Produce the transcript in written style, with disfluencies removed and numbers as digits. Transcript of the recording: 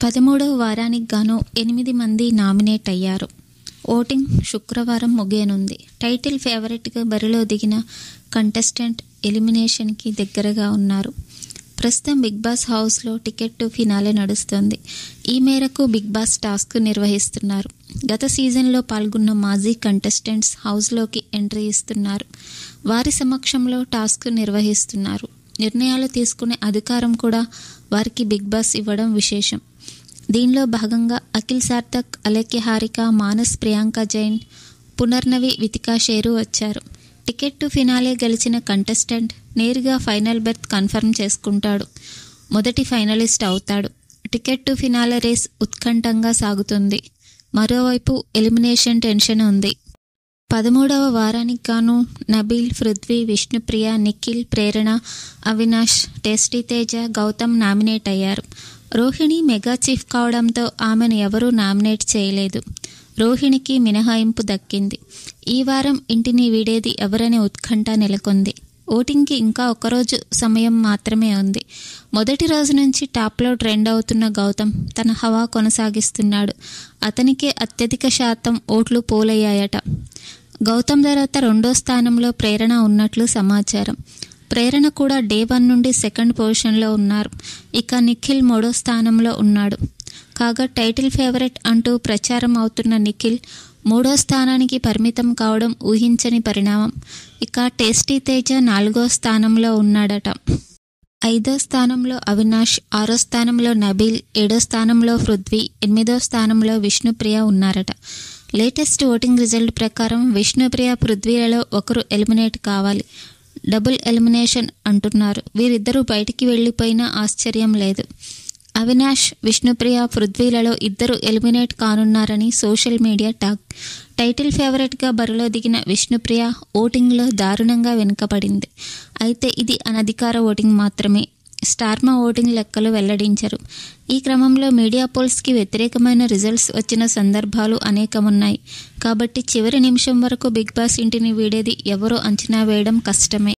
13వ వారానికి గాను 8 మంది నామినేట్ అయ్యారు. ఓటింగ్ శుక్రవారం ముగియనుంది. టైటిల్ ఫేవరెట్గా బరిలో దిగిన కంటెస్టెంట్ ఎలిమినేషన్కి దగ్గరగా ఉన్నారు. ప్రస్తుతం బిగ్ బాస్ హౌస్లో టికెట్ టు ఫినాలే నడుస్తోంది. ఈ మేరకు బిగ్ బాస్ టాస్క్ నిర్వహిస్తున్నారు. గత సీజన్లో పాల్గొన్న మాజీ కంటెస్టెంట్స్ హౌస్లోకి ఎంట్రీ ఇస్తున్నారు. వారి సమక్షంలో టాస్క్ నిర్వహిస్తున్నారు. నిర్ణయాలు తీసుకునే అధికారం కూడా వారికి బిగ్ బాస్ ఇవ్వడం విశేషం. దీనిలో భాగంగా అఖిల్ సార్థక్, అలేఖ్య హారిక, మానస్ ప్రియాంక జైన్, పునర్నవి వితికా షేరు వచ్చారు. టికెట్ టు ఫినాలే గెలిచిన కంటెస్టెంట్ నేరుగా ఫైనల్ బెర్త్ కన్ఫర్మ్ చేసుకుంటాడు. మొదటి ఫైనలిస్ట్ అవుతాడు. టికెట్ టు ఫినాలే రేస్ ఉత్కంఠంగా సాగుతుంది. మరోవైపు ఎలిమినేషన్ టెన్షన్ ఉంది. 13వ వారానికి గాను నబీల్, పృథ్వీ, విష్ణుప్రియ, నిఖిల్, ప్రేరణ, అవినాష్, టేస్టీ తేజ, గౌతమ్ నామినేట్ అయ్యారు. రోహిణి మెగా చీఫ్ కావడంతో ఆమెను ఎవరూ నామినేట్ చేయలేదు. రోహిణికి మినహాయింపు దక్కింది. ఈ వారం ఇంటిని వీడేది ఎవరనే ఉత్కంఠ నెలకొంది. ఓటింగ్కి ఇంకా ఒకరోజు సమయం మాత్రమే ఉంది. మొదటి రోజు నుంచి టాప్లో ట్రెండ్ అవుతున్న గౌతమ్ తన హవా కొనసాగిస్తున్నాడు. అతనికే అత్యధిక శాతం ఓట్లు పోలయ్యాయట. గౌతమ్ తర్వాత రెండో స్థానంలో ప్రేరణ ఉన్నట్లు సమాచారం. ప్రేరణ కూడా డే 1 నుండి సెకండ్ పొజిషన్లో ఉన్నారు. ఇక నిఖిల్ మూడో స్థానంలో ఉన్నాడు. కాగా టైటిల్ ఫేవరెట్ అంటూ ప్రచారం అవుతున్న నిఖిల్ మూడో స్థానానికి పరిమితం కావడం ఊహించని పరిణామం. ఇక టేస్టీ తేజ 4వ స్థానంలో ఉన్నాడట. 5వ స్థానంలో అవినాష్, 6వ స్థానంలో నబీల్, 7వ స్థానంలో పృథ్వీ, 8వ స్థానంలో విష్ణుప్రియ ఉన్నారట. లేటెస్ట్ ఓటింగ్ రిజల్ట్ ప్రకారం విష్ణుప్రియ, పృథ్వీలలో ఒకరు ఎలిమినేట్ కావాలి. డబుల్ ఎలిమినేషన్ అంటున్నారు. వీరిద్దరూ బయటికి వెళ్ళిపోయినా ఆశ్చర్యం లేదు. అవినాష్, విష్ణుప్రియ, పృథ్వీలలో ఇద్దరు ఎలిమినేట్ కానున్నారని సోషల్ మీడియా టాక్. టైటిల్ ఫేవరెట్గా బరిలో దిగిన విష్ణుప్రియ ఓటింగ్లో దారుణంగా వెనుకబడింది. అయితే ఇది అనధికార ఓటింగ్ మాత్రమే. స్టార్మా ఓటింగ్ లెక్కలు వెల్లడించరు. ఈ క్రమంలో మీడియా పోల్స్కి వ్యతిరేకమైన రిజల్ట్స్ వచ్చిన సందర్భాలు అనేకమున్నాయి. కాబట్టి చివరి నిమిషం వరకు బిగ్ బాస్ ఇంటిని వీడేది ఎవరో అంచనా వేయడం కష్టమే.